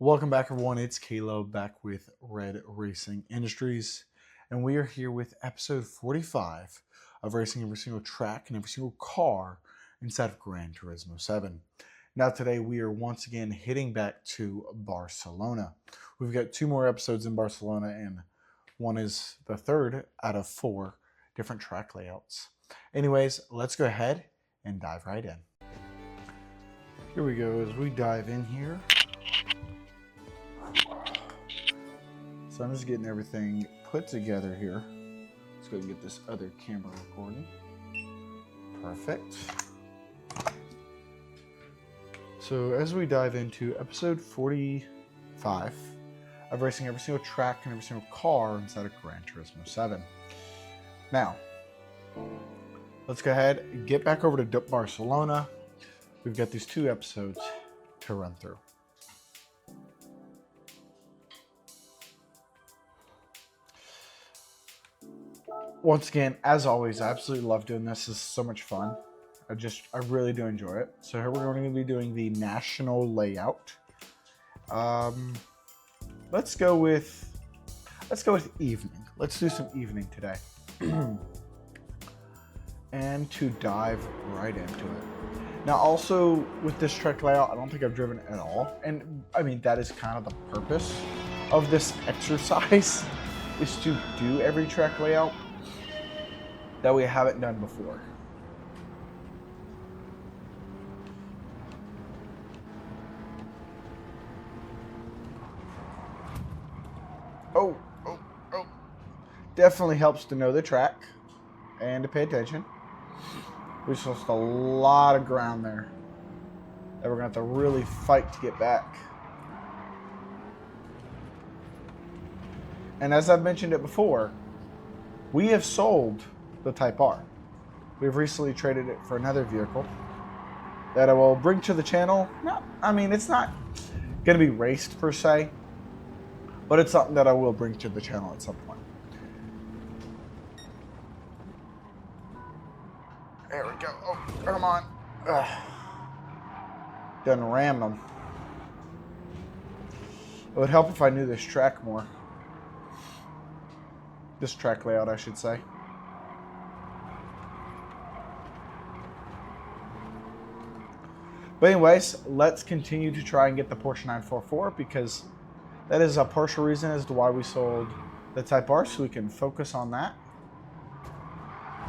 Welcome back, everyone. It's Caleb back with Red Racing Industries, and we are here with episode 45 of racing every single track and every single car inside of Gran Turismo 7. Now, today we are once again hitting back to Barcelona. We've got two more episodes in Barcelona, and one is the third out of four different track layouts. Anyways, let's go ahead and dive right in. Here we go as we dive in here. So I'm just getting everything put together here. Let's go and get this other camera recording. Perfect. So as we dive into episode 45 of racing every single track and every single car inside of Gran Turismo 7. Now, let's go ahead and get back over to Barcelona. We've got these two episodes to run through. Once again, as always, I absolutely love doing this. This is so much fun. I really do enjoy it. So here we're going to be doing the national layout. Let's go with evening. Let's do some evening today. And to dive right into it. Now, also with this track layout, I don't think I've driven at all. And I mean, that is kind of the purpose of this exercise, is to do every track layout that we haven't done before. Oh. Definitely helps to know the track and to pay attention. We just lost a lot of ground there that we're going to have to really fight to get back. And as I've mentioned it before, we have sold the Type R. We've recently traded it for another vehicle that I will bring to the channel. It's not going to be raced per se, but it's something that I will bring to the channel at some point. There we go. Oh, come on. Done rammed them. It would help if I knew this track more. This track layout, I should say. But anyways, let's continue to try and get the Porsche 944, because that is a partial reason as to why we sold the Type R, so we can focus on that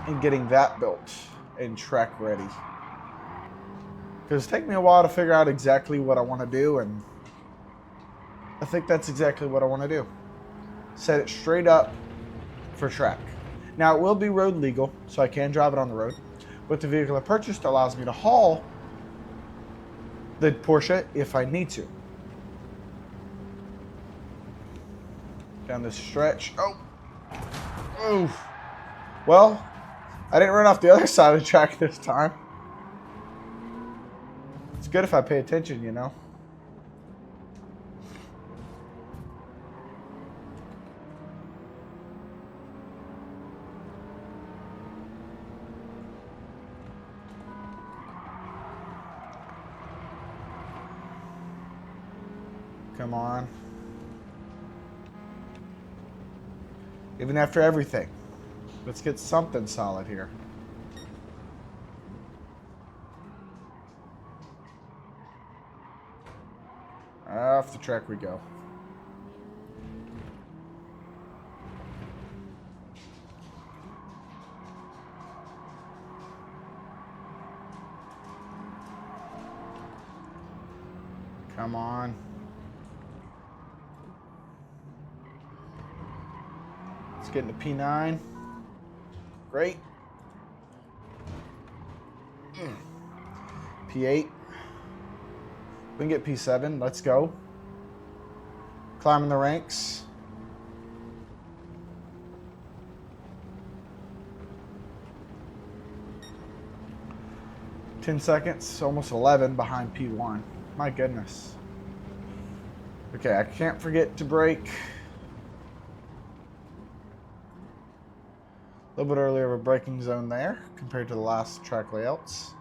and getting that built and track ready. Because it takes me a while to figure out exactly what I want to do, and I think that's exactly what I want to do. Set it straight up for track. Now, it will be road legal, so I can drive it on the road, but the vehicle I purchased allows me to haul the Porsche if I need to. Down this stretch. Oh. Well, I didn't run off the other side of the track this time. It's good if I pay attention, you know. Come on. Even after everything, let's get something solid here. Off the track we go. Come on. Let's get into P9. Great. P8. We can get P7. Let's go. Climbing the ranks. $10 seconds, almost 11 behind P1. My goodness. Okay, I can't forget to brake. A little bit earlier of a braking zone there compared to the last track layouts.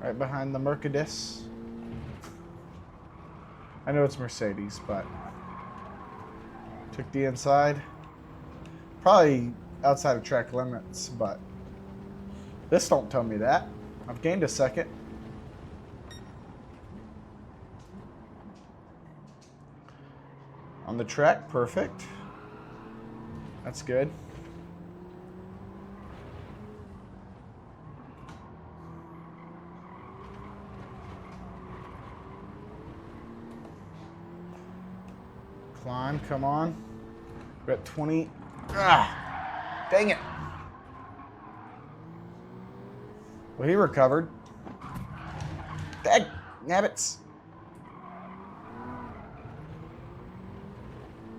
Right behind the Mercedes. I know it's Mercedes, but took the inside. Probably outside of track limits, but this don't tell me that. I've gained a second. On the track, perfect. That's good. Climb, come on. We're at 20. Ah, dang it. Well, he recovered. Dag nabbits.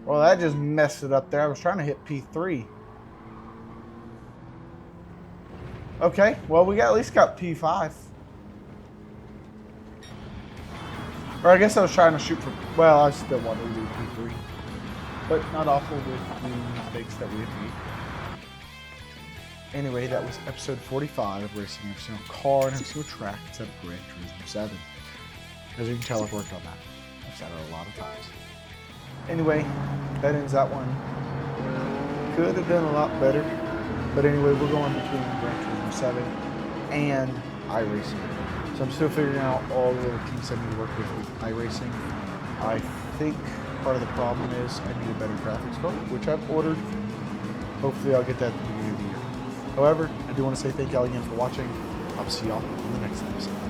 Well, that just messed it up there. I was trying to hit P3. Okay, well, we at least got P5. Or I guess I was trying to shoot for... Well, I still wanted to do P3. But not awful with the mistakes that we have made. Anyway, that was episode 45 of Racing Every Single Car and Every Single Track except Gran Turismo 7. As you can tell, I've worked on that. I've said it a lot of times. Anyway, that ends that one. Could have done a lot better. But anyway, we're going between Gran Turismo 7 and iRacing. So I'm still figuring out all the little kinks I need to work with iRacing. I think part of the problem is I need a better graphics card, which I've ordered. Hopefully I'll get that at the beginning of the year. However, I do want to say thank y'all again for watching. I'll see y'all in the next episode.